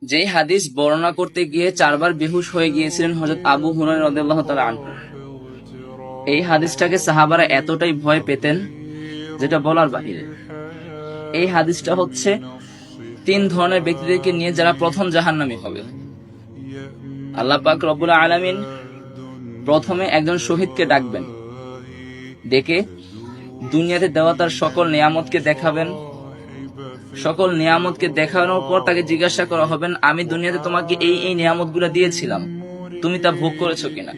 যেই হাদিস বর্ণনা করতে গিয়ে 4 বার বেহুশ হয়ে গিয়েছিলেন হযরত আবু হুরায়রা রাদিয়াল্লাহু তাআলা আনহু। এই হাদিসটাকে সাহাবারা এতটাই ভয় পেতেন যেটা বলার বাহিরে। এই হাদিসটা হচ্ছে 3 ধরনের ব্যক্তিদেরকে নিয়ে যারা প্রথম জাহান্নামী হবে। আল্লাহ পাক রব্বুল আলামিন প্রথমে একজন শহীদকে ডাকবেন, ডেকে দুনিয়াতে দেওয়া তার সকল নিয়ামতকে দেখাবেন। সকল নিয়ামতকে দেখানোর পর তাকে জিজ্ঞাসা করা হবেন, আমি দুনিয়াতে তোমাকে এই এই নিয়ামতগুলো দিয়েছিলাম, তুমি তা ভোগ করেছো কিনা?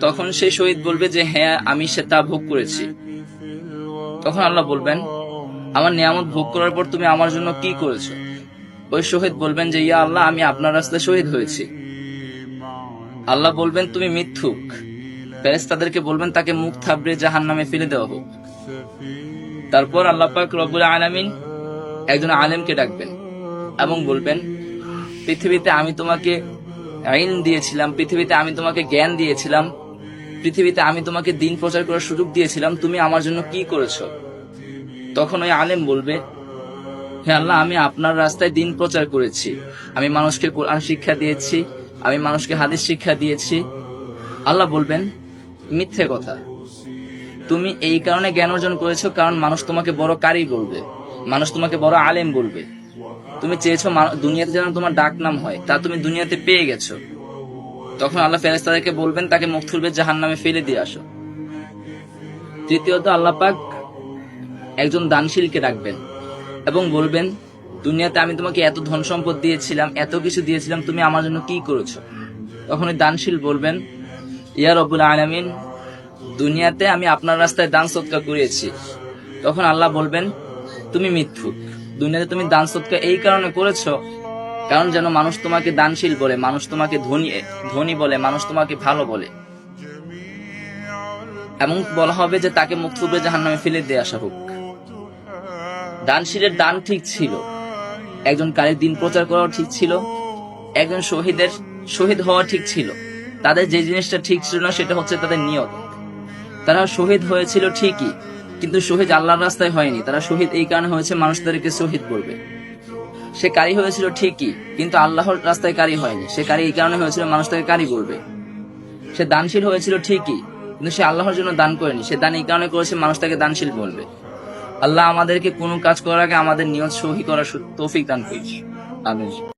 তখন সেই শহীদ বলবে যে হ্যাঁ, আমি তা ভোগ করেছি। তখন আল্লাহ বলবেন, আমার নিয়ামত ভোগ করার পর তুমি আমার জন্য কি করেছো? ওই শহীদ বলবেন যে ইয়া আল্লাহ, আমি আপনার রাস্তায় শহীদ হয়েছি। আল্লাহ বলবেন তুমি মিথ্যুক। ফেরেশতাদেরকে বলবেন তাকে মুখ থাবড়ে জাহান্নামে ফেলে দেওয়া হোক। তারপর আল্লাহ পাক রব্বুল আলামিন একজন আলেমকে ডাকবেন এবং বলবেন, পৃথিবীতে আমি তোমাকে ইলম দিয়েছিলাম, পৃথিবীতে আমি তোমাকে জ্ঞান দিয়েছিলাম, পৃথিবীতে আমি তোমাকে দ্বীন প্রচার করার সুযোগ দিয়েছিলাম, তুমি আমার জন্য কি করেছো? তখন ওই আলেম বলবে, হে আল্লাহ, আমি আপনার রাস্তায় দ্বীন প্রচার করেছি, আমি মানুষকে কোরআন শিক্ষা দিয়েছি, আমি মানুষকে হাদিস শিক্ষা দিয়েছি। আল্লাহ বলবেন, মিথ্যে কথা, তুমি এই কারণে জ্ঞান অর্জন করেছো কারণ মানুষ তোমাকে বড় কারি বলবে, মানুষ তোমাকে বড় আলেম বলবে। তুমি চেয়েছো দুনিয়াতে যেন তোমার ডাক নাম হয়, তা তুমি দুনিয়াতে পেয়ে গেছো। তখন আল্লাহ ফেরেশতাদেরকে বলবেন তাকে মুখ থুবড়ে জাহান্নামে ফেলে দিয়ে আসো। তৃতীয়ত আল্লাহ পাক একজন দানশীলকে ডাকবেন এবং বলবেন, দুনিয়াতে আমি তোমাকে এত ধন সম্পদ দিয়েছিলাম, এত কিছু দিয়েছিলাম, তুমি আমার জন্য কি করেছো? তখন ওই দানশীল বলবেন, ইয়া রব্বুল আলামিন, দুনিয়াতে আমি আপনার রাস্তায় দান সদকা করেছি। তখন আল্লাহ বলবেন, তুমি মিথ্যুক। দুনিয়াতে তুমি দান সদকা এই কারণে করেছো কারণ যেন মানুষ তোমাকে দানশীল বলে, মানুষ তোমাকে ধনী বলে, মানুষ তোমাকে ভালো বলে। এমন বলা হবে যে তাকে মুখ থুবড়ে জাহান্নামে ফেলে দিয়ে আসা হোক। দানশীলের দান ঠিক ছিল, একজন কারীর দ্বীন প্রচার করাও ঠিক ছিল, একজন শহীদ হওয়া ঠিক ছিল। তাদের যে জিনিসটা ঠিক ছিল না সেটা হচ্ছে তাদের নিয়ত। তারা শহীদ হয়েছিল ঠিকই, কিন্তু শহীদ আল্লাহর রাস্তায় হয়নি। তারা শহীদ এই কারণে হয়েছে মানুষ তাদেরকে শহীদ বলবে। সে কারি হয়েছিল ঠিকই, কিন্তু আল্লাহর রাস্তায় কারি হয়নি। সে কারি এই কারণে হয়েছিল মানুষ তাকে কারি বলবে। সে দানশীল হয়েছিল ঠিকই, কিন্তু সে আল্লাহর জন্য দান করেনি। সে দান এই কারণে করেছে মানুষ তাকে দানশীল বলবে। আল্লাহ আমাদেরকে কোনো কাজ করার আগে আমাদের নিয়ত সহি করার তৌফিক দান করিস। আমিন।